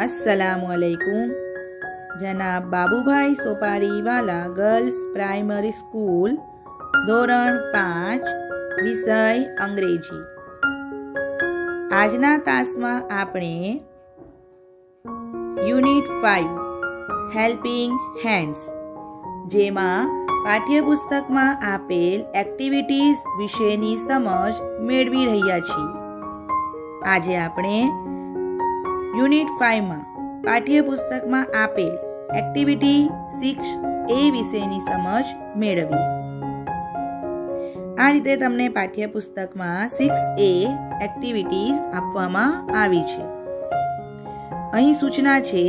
अस्सलामुअलैकुम। जनाब Babubhai सोपारीवाला girls primary school ધોરણ 5 વિષય અંગ્રેજી। આજના તાસમાં આપણે યુનિટ 5 હેલ્પિંગ હેન્ડ્સ જેમાં પાઠ્યપુસ્તકમાં આપેલ એક્ટિવિટીઝ વિશેની સમજ મેળવી રહ્યા છીએ। આજે આપણે યુનિટ 5 માં પાઠ્યપુસ્તકમાં આપેલ એક્ટિવિટી 6A વિશેની સમજ મેળવીએ। આ રીતે તમને પાઠ્યપુસ્તકમાં 6A એક્ટિવિટીઝ આપવામાં આવી છે। અહીં સૂચના છે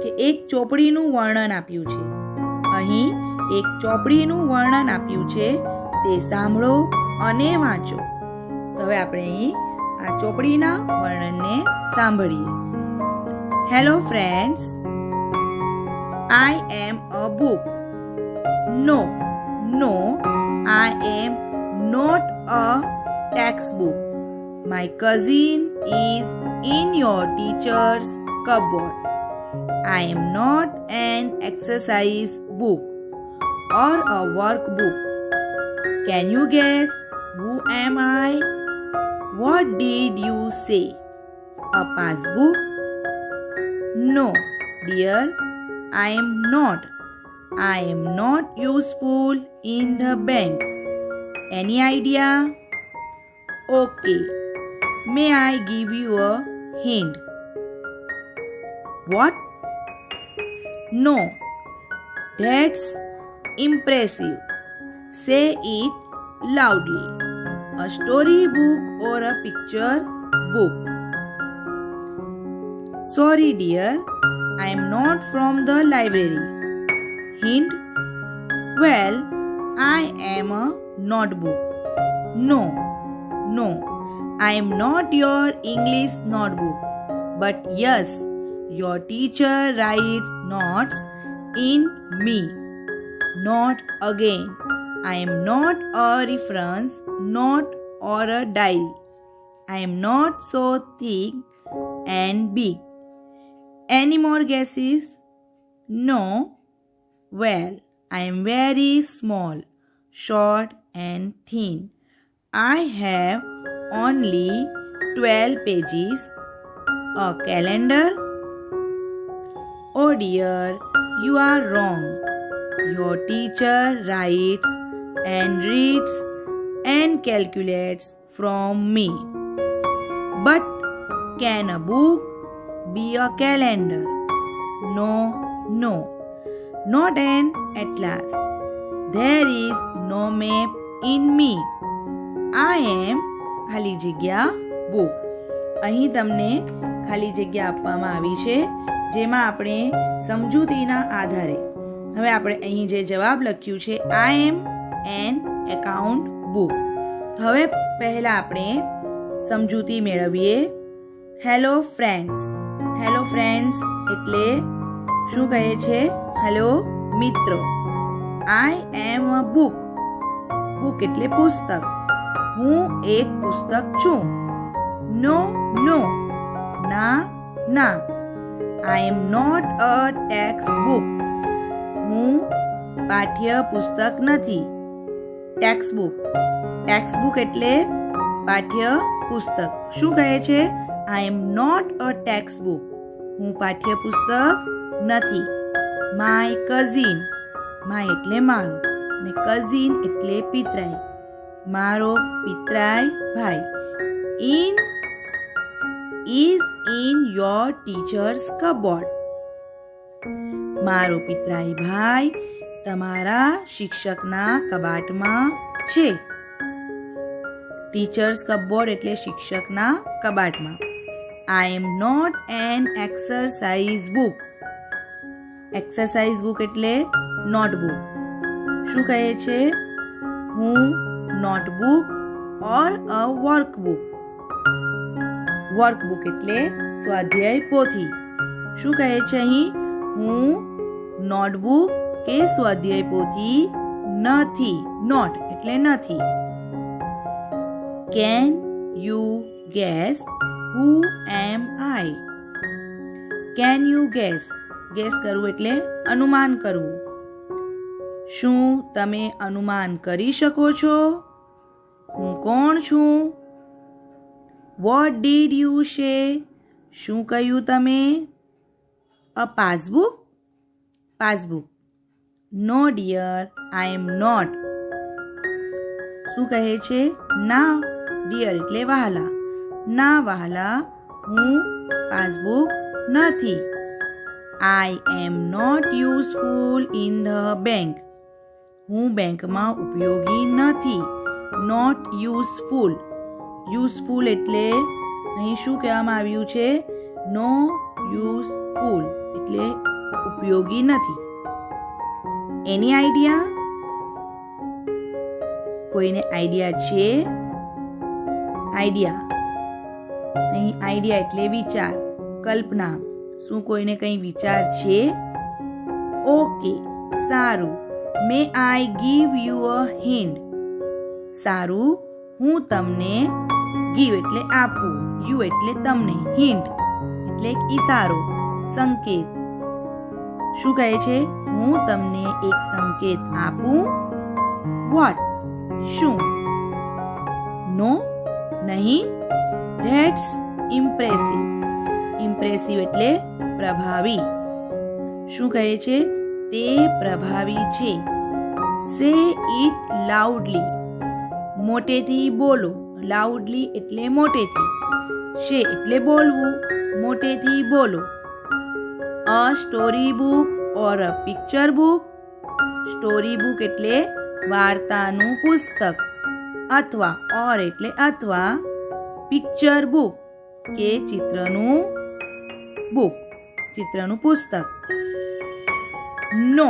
કે એક ચોપડીનું વર્ણન આપ્યું છે। અહીં એક ચોપડીનું વર્ણન આપ્યું છે, તે સાંભળો અને વાંચો। તો હવે આપણે અહીં આ ચોપડીના વર્ણનને સાંભળીએ। Hello friends, I am a book. No, I am not a textbook. My cousin is in your teacher's cupboard. I am not an exercise book or a workbook. Can you guess who am I? What did you say? A passbook? No, dear, I am not. I am not useful in the bank. Any idea? Okay. May I give you a hint? What? No. That's impressive. Say it loudly. A story book or a picture book? Sorry, dear. I am not from the library. Hint? Well, I am a notebook. No, I am not your English notebook. But yes, your teacher writes notes in me. Not again. I am not a reference note or a diary. I am not so thick and big. Any more guesses? No? Well, I am very small, short and thin. I have only 12 pages. A calendar? Oh dear, you are wrong. Your teacher writes and reads and calculates from me. But can a book be a calendar? No, not an atlas. There is no map in me. I am ખાલી જગ્યા book. અહીં તમને ખાલી જગ્યા આપવામાં આવી છે, જેમાં આપણે સમજૂતીના આધારે હવે આપણે અહીં જે જવાબ લખ્યું છે I am an account book. હવે પહેલા આપણે સમજૂતી મેળવીએ। હેલો ફ્રેન્ડ્સ એટલે શું કહે છે? હેલો મિત્રો। I am a book. Book એટલે પુસ્તક। હું એક પુસ્તક છું। No, ના, I am not a textbook. હું પાઠ્ય પુસ્તક નથી। ટેક્સ્ટબુક એટલે પાઠ્ય પુસ્તક। શું કહે છે? I am not a textbook. હું પાઠ્ય પુસ્તક નથી। My cousin, my એટલે મારો ને cousin એટલે પિતરાઈ, મારો પિતરાઈ ભાઈ is in your teacher's cupboard. મારો પિતરાઈ ભાઈ તમારા શિક્ષકના કબાટમાં છે। ટીચર્સ કપબોર્ડ એટલે શિક્ષકના કબાટમાં। I am not an exercise book. Exercise book એટલે નોટબુક। શું કહે છે? હું નોટબુક ઓર અ વર્કબુક એટલે સ્વાધ્યાય પોથી। શું કહે છે અહીં? હું નોટબુક કે સ્વાધ્યાય પોથી નથી। નોટ એટલે નથી। Can you guess who am I? Can you gas? Gas કરવું એટલે અનુમાન કરવું. શું તમે અનુમાન કરી શકો છો? હું કોણ છું? What did you say? શું કહ્યું તમે? A passbook? Passbook. No dear, I am not. શું કહે છે? ના ડિયર એટલે વહાલા. ના વહાલા, હું પાસબુક નથી. I am not useful in the bank. હું બેંકમાં ઉપયોગી નથી. Not useful. યુઝફુલ એટલે અહીં શું કહેવામાં આવ્યું છે? નો યુઝફુલ એટલે ઉપયોગી નથી. એની આઈડિયા? કોઈને આઈડિયા છે? આઈડિયા. અહીં આઈડિયા એટલે વિચાર, કલ્પના. શું કોઈને કંઈ વિચાર છે? ઓકે, સારું. May I give you a hint? સારું, હું તમને ગીવ એટલે આપું, યુ એટલે તમને, હિન્ટ એટલે ઈશારો, સંકેત. શું કહે છે? હું તમને એક સંકેત આપું. વોટ? શું? નો? નહીં? That's impressive. ઇમ્પ્રેસિવ એટલે પ્રભાવી. શું કહે છે? તે પ્રભાવી છે. સે ઇટ લાઉડલી. મોટેથી બોલો. લાઉડલી એટલે મોટેથી. શે એટલે બોલવું, મોટેથી બોલો. અ story book or a picture book? Story book એટલે વાર્તાનું પુસ્તક, અથવા ઓર એટલે અથવા, પિક્ચર બુક કે ચિત્રનું બુક, ચિત્રનું પુસ્તક. નો.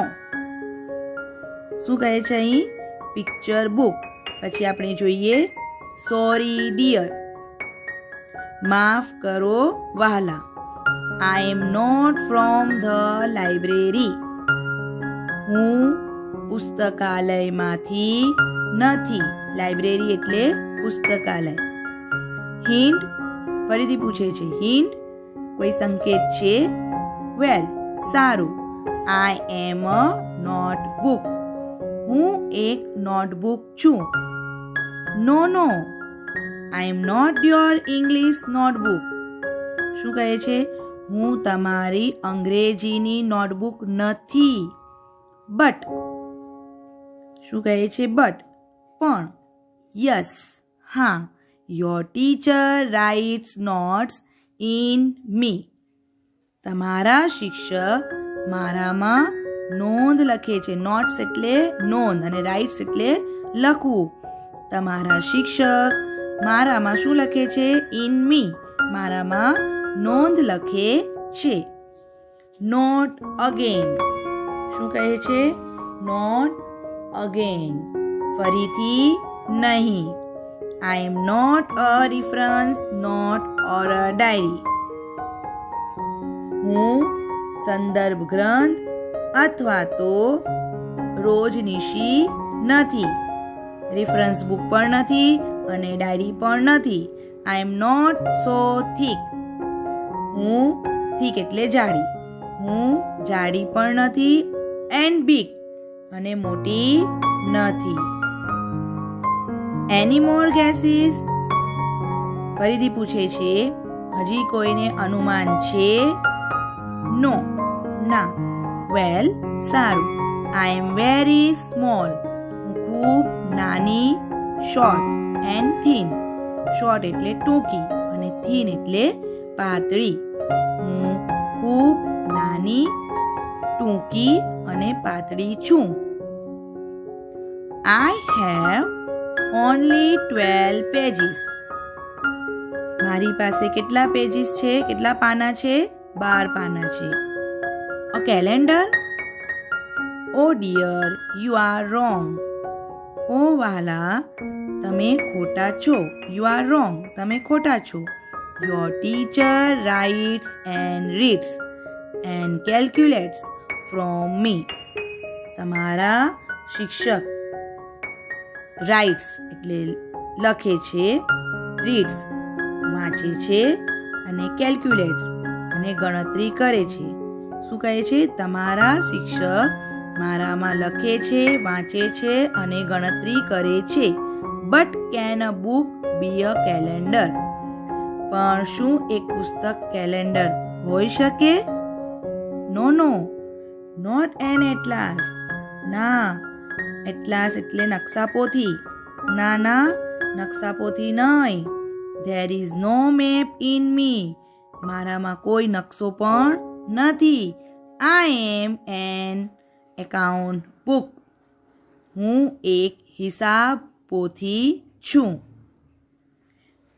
શું કહે છે અહીં? Picture book. પછી આપણે જોઈએ સોરી ડિયર. માફ કરો વહાલા. I am not from the library. હું પુસ્તકાલયમાંથી નથી. લાઇબ્રેરી એટલે પુસ્તકાલય. હિન્ટ? ફરીથી પૂછે છે. હિન્ટ? કોઈ સંકેત છે? વેલ, સારું. I am a notebook. હું એક નોટબુક છું. No no, I am not your English notebook. શું કહે છે? હું તમારી અંગ્રેજીની નોટબુક નથી. બટ. શું કહે છે? બટ. પણ. યસ, હા. Your teacher writes notes in me. તમારા શિક્ષક મારામાં નોંધ લખે છે. નોટ્સ એટલે નોંધ અને રાઇટ્સ એટલે લખવું. તમારા શિક્ષક મારામાં શું લખે છે? ઇન મી, મારામાં નોંધ લખે છે. Note again. શું કહે છે? Note again. ફરીથી નહીં. I am not a reference note or a diary. હું સંદર્ભ ગ્રંથ અથવા તો રોજનીશી નથી. રેફરન્સ બુક પણ નથી અને ડાયરી પણ નથી. I am not so thick. હું થીક એટલે જાડી. હું જાડી પણ નથી એન્ડ બિગ અને મોટી નથી. એની મોર ગેસીસ? ફરીથી પૂછે છે. હજી કોઈને અનુમાન છે? નો. ના. વેલ, સારું. I am very small. હું ખૂબ નાની, શોર્ટ એન્ડ થીન. શોર્ટ એટલે ટૂંકી અને થીન એટલે પાતળી. હું ખૂબ નાની, ટૂંકી અને પાતળી છું. I have only 12 pages. મારી પાસે કેટલા પેજીસ છે? કેટલા પાના છે? 12 પાના છે. A calendar? Oh dear, you are wrong. Oh વહાલા, તમે ખોટા છો. યુ આર રોંગ, તમે ખોટા છો. Your teacher writes and reads and calculates from me. તમારા શિક્ષક રાઇટ્સ એટલે લખે છે, રીડ્સ વાંચે છે અને કેલ્ક્યુલેટ્સ અને અને ગણતરી કરે છે. શું કહે છે? તમારા શિક્ષક મારામાં લખે છે, વાંચે છે અને ગણતરી કરે છે. But can a book be a calendar? પણ શું એક પુસ્તક કેલેન્ડર હોઈ શકે? No, not an atlas. ના, એટલાસ એટલે નકશાપોથી. ના, નકશાપોથી નહીં. There is no map in me. મારામાં કોઈ નકશો પણ નથી. I am an account book. હું એક હિસાબ પોથી છું.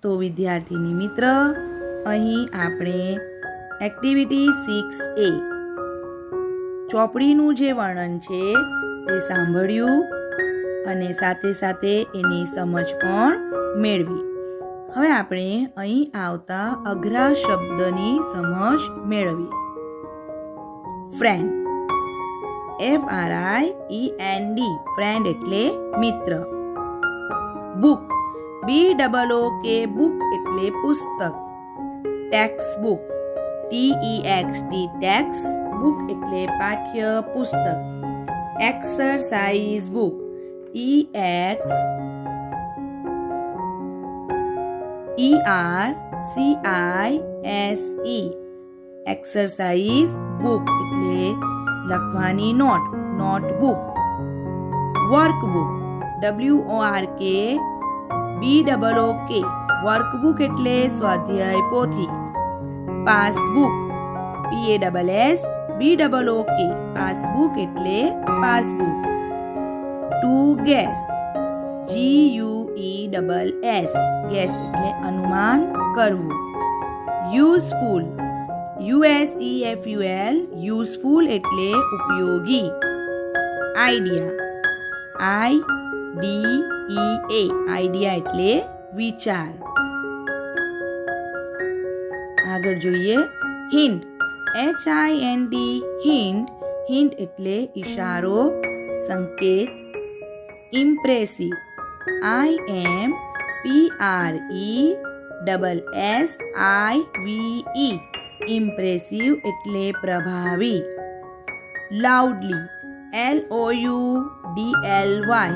તો વિદ્યાર્થીની મિત્ર, અહીં આપણે એક્ટિવિટી 6A ચોપડીનું જે વર્ણન છે તે સાંભળ્યું અને સાથે સાથે એની સમજ પણ મેળવી. હવે આપણે અહીં આવતા અઘરા શબ્દની સમજ મેળવીએ. ફ્રેન્ડ, FRIEND, ફ્રેન્ડ એટલે મિત્ર. બુક, BOOK, બુક એટલે પુસ્તક. Text book, TEXT, text book એટલે પાઠ્ય પુસ્તક. Exercise book, EXERCISE, exercise book એટલે લખવાની note, notebook. Workbook, WORK, BOOK, workbook એટલે સ્વાધ્યાય પોથી. પાસબુક, PASS, BOOK, પાસબુક એટલે passbook. To guess, GUESS, guess એટલે અનુમાન કરવું. યુઝફુલ, USEFUL, યુઝફુલ એટલે ઉપયોગી. આઈડિયા, IDEA, આઈડિયા એટલે વિચાર. આગળ જોઈએ હિન્ટ, HINT, હિન્ટ, હિન્ટ એટલે ઇશારો, સંકેત. ઇમ્પ્રેસિવ, IMPRESSIVE, ઇમ્પ્રેસિવ એટલે પ્રભાવી. લાઉડલી, LOUDLY,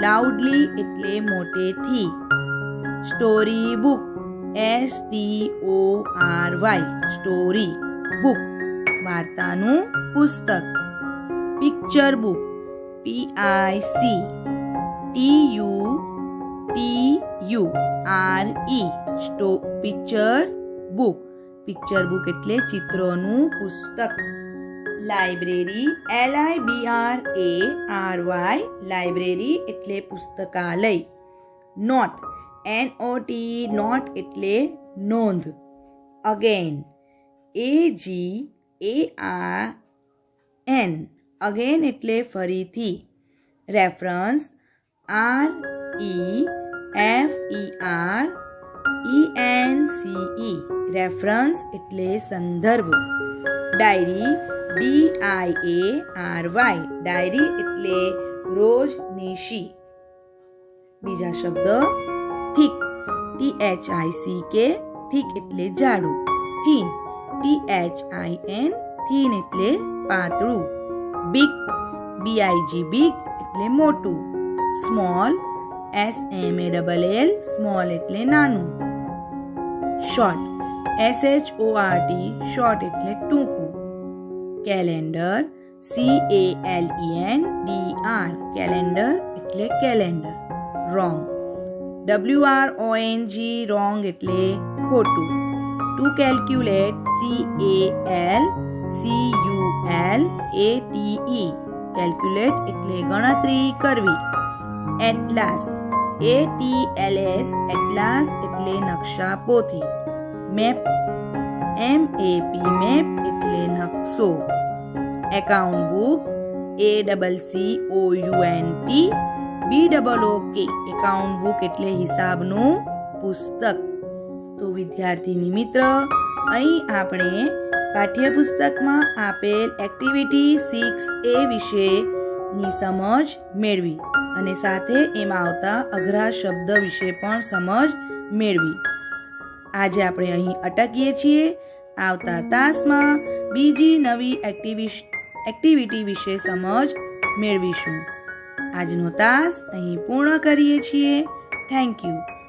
લાઉડલી એટલે મોટેથી. Story book, STORY, story book, વાર્તાનું પુસ્તક. Picture book, PICTURE, picture book, picture book એટલે ચિત્રોનું પુસ્તક. લાઇબ્રેરી, LIBRARY, લાઇબ્રેરી એટલે પુસ્તકાલય. નોટ, NOT, નોટ એટલે નોંધ. અગેન, AGAN, અગેન એટલે ફરીથી. રેફરન્સ, REFERENCE, રેફરન્સ એટલે સંદર્ભ. ડાયરી, DIARY, ડાયરી એટલે રોજનીશી. બીજા શબ્દ થીક, THICK, થીક એટલે જાડું. થીન, THIN, થીન એટલે પાતળું. બિગ, BIG, બિગ એટલે મોટું. સ્મોલ, SMALL, સ્મોલ એટલે નાનું. શોર્ટ, SHORT, શોર્ટ એટલે ટૂંકું. કેલેન્ડર, CALENDR, કેલેન્ડર એટલે કેલેન્ડર. રોંગ, WRONG, રોંગ એટલે ખોટું. ટુ કેલ્ક્યુલેટ, CALCULATE, કેલ્ક્યુલેટ એટલે ગણતરી કરવી. એટલાસ, ATLAS, એટલાસ એટલે નકશા પોથી. મેપ, MAP, મેપ એટલે નકશો. Account book, ACCOUNT, BOOK, account book એટલે હિસાબનું પુસ્તક. તો વિદ્યાર્થીની મિત્ર, અહીં આપણે પાઠ્યપુસ્તકમાં આપેલ એક્ટિવિટી 6A વિશેની સમજ મેળવી અને સાથે એમાં આવતા અઘરા શબ્દ વિશે પણ સમજ મેળવી. આજે આપણે અહીં અટકીએ છીએ. આવતા તાસમાં બીજી નવી એક્ટિવિટી વિશે સમજ મેળવીશું. આજનો તાસ અહીં પૂર્ણ કરીએ છીએ. Thank you.